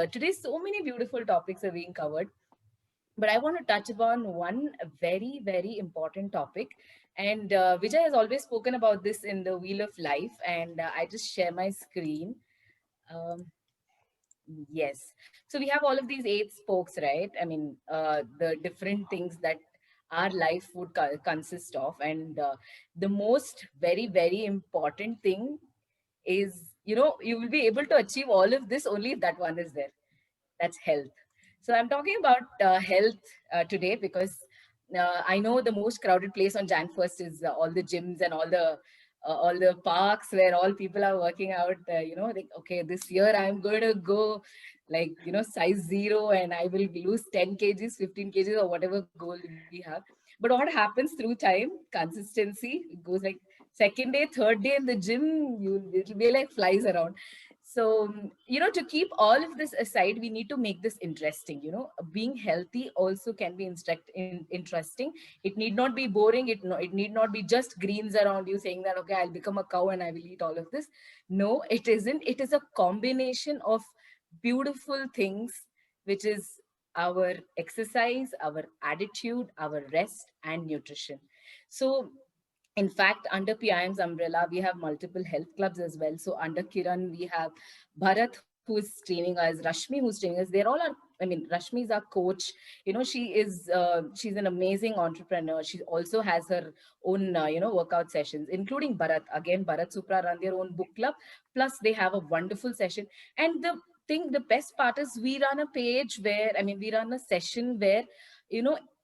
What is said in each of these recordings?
today so many beautiful topics are being covered, but I want to touch upon one very, very important topic. And Vijay has always spoken about this in the Wheel of Life, and I just share my screen. Um, yes. So we have all of these eight spokes, right? I mean, the different things that our life would consist of. And the most very, very important thing is, you will be able to achieve all of this only if that one is there. That's health. So I'm talking about health today because I know the most crowded place on Jan 1st is all the gyms and all the parks where all people are working out. Like, okay, this year I'm going to go like, size zero and I will lose 10 kgs, 15 kgs or whatever goal we have. But what happens through time, consistency, it goes like second day, third day in the gym, it'll be like flies around. So, to keep all of this aside, we need to make this interesting. Being healthy also can be interesting. It need not be boring. It need not be just greens around you saying that, okay, I'll become a cow and I will eat all of this. No, it isn't. It is a combination of beautiful things, which is our exercise, our attitude, our rest, and nutrition. So, in fact, under PIM's umbrella, we have multiple health clubs as well. So under Kiran, we have Bharat, who's training us, Rashmi, who's training us. They're all our, I mean, Rashmi is our coach. She's an amazing entrepreneur. She also has her own, workout sessions, including Bharat. Again, Bharat Supra run their own book club. Plus, they have a wonderful session. And the best part is we run a page where, we run a session where,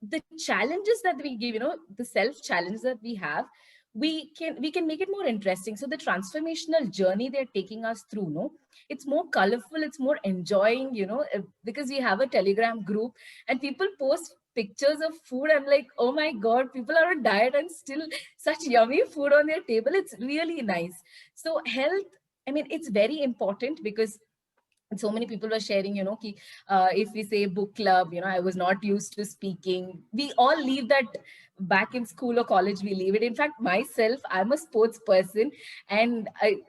the challenges that we give, the self challenge that we have, we can make it more interesting. So the transformational journey they're taking us through, no, it's more colorful, it's more enjoying, because we have a Telegram group and people post pictures of food. I'm like, oh my god, people are on diet and still such yummy food on their table. It's really nice. So health, it's very important because so many people were sharing, if we say book club, I was not used to speaking. We all leave that back in school or college. We leave it. In fact, myself, I'm a sports person, and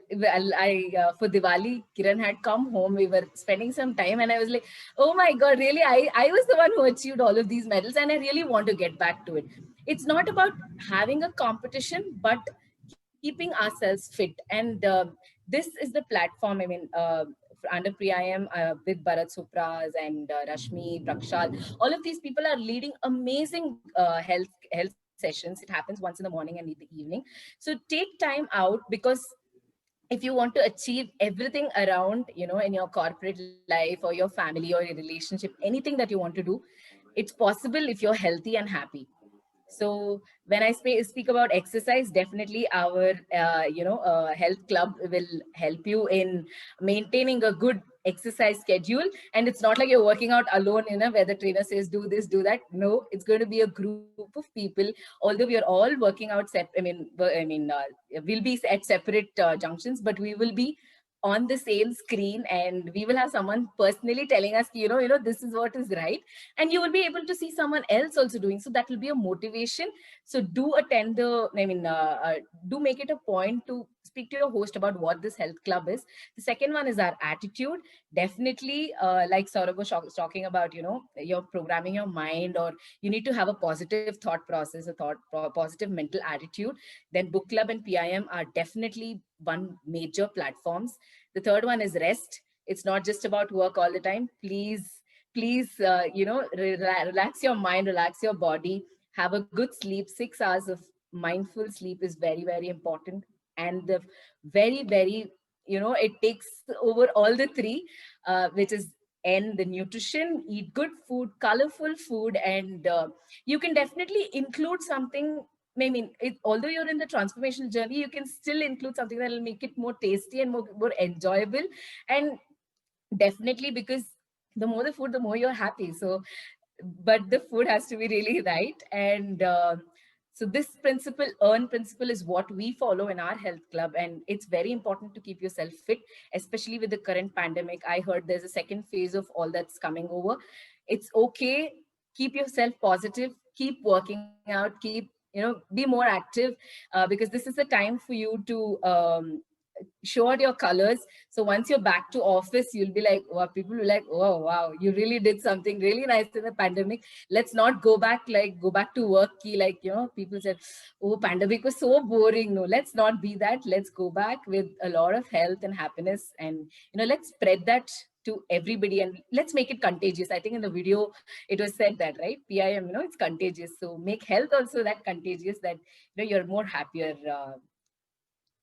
for Diwali, Kiran had come home. We were spending some time, and I was like, oh my god, really? I was the one who achieved all of these medals, and I really want to get back to it. It's not about having a competition, but keeping ourselves fit. And this is the platform. Under Priyam, with Bharat Supras and Rashmi, Prakshal, all of these people are leading amazing health sessions. It happens once in the morning and in the evening. So take time out, because if you want to achieve everything around, in your corporate life or your family or your relationship, anything that you want to do, it's possible if you're healthy and happy. So when I speak about exercise, definitely our health club will help you in maintaining a good exercise schedule. And it's not like you're working out alone, where the trainer says do this, do that. No, it's going to be a group of people. Although we are all working out, we'll be at separate junctions, but we will be on the same screen, and we will have someone personally telling us, this is what is right, and you will be able to see someone else also doing. So that will be a motivation. So do attend do make it a point to speak to your host about what this health club is. The second one is our attitude. Definitely, like Saurabh was talking about, you're programming your mind, or you need to have a positive thought process, positive mental attitude. Then book club and PIM are definitely one major platforms. The third one is rest. It's not just about work all the time. Please, relax your mind, relax your body, have a good sleep. 6 hours of mindful sleep is very, very important. And the very, very, it takes over all the three, which is the nutrition. Eat good food, colorful food, and you can definitely include something. Although you're in the transformational journey, you can still include something that will make it more tasty and more enjoyable. And definitely, because the more the food, the more you're happy. So, but the food has to be really right. And so this principle, earn principle, is what we follow in our health club. And it's very important to keep yourself fit, especially with the current pandemic. I heard there's a second phase of all that's coming over. It's okay. Keep yourself positive, keep working out, keep, be more active, because this is the time for you to show out your colors. So once you're back to office, you'll be like, wow, people will like, oh, wow, you really did something really nice in the pandemic. Let's not go back to work key. Like, people said, oh, pandemic was so boring. No, let's not be that. Let's go back with a lot of health and happiness. And, let's spread that to everybody and let's make it contagious. I think in the video, it was said that, right? PIM, it's contagious. So make health also that contagious that, you're more happier.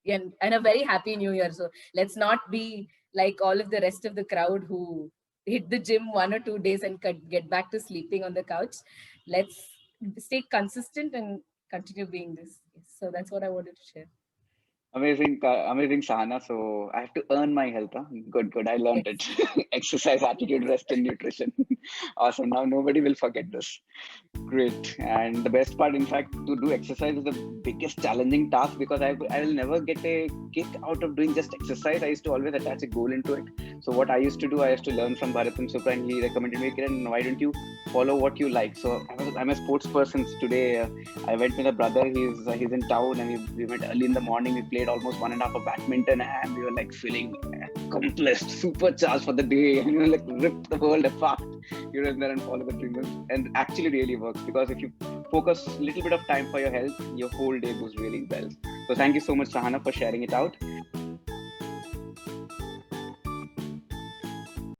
And a very happy new year. So let's not be like all of the rest of the crowd who hit the gym 1 or 2 days and get back to sleeping on the couch. Let's stay consistent and continue being this. So that's what I wanted to share. Amazing, amazing, Sahana. So I have to earn my health. Huh? Good. I learned it. Exercise, attitude, rest, and nutrition. Awesome. Now nobody will forget this. Great. And the best part, in fact, to do exercise is the biggest challenging task because I will never get a kick out of doing just exercise. I used to always attach a goal into it. So what I used to do, I used to learn from Bharathan Supra, and he recommended me, Kiran, why don't you follow what you like? So I'm a sports person today. I went with a brother. He's in town, and we went early in the morning. We played almost 1.5 of badminton, and we were like feeling accomplished, supercharged for the day, and like rip the world apart. You run there and follow the dreamers, and actually really works because if you focus a little bit of time for your health, your whole day goes really well. So thank you so much, Sahana, for sharing it out.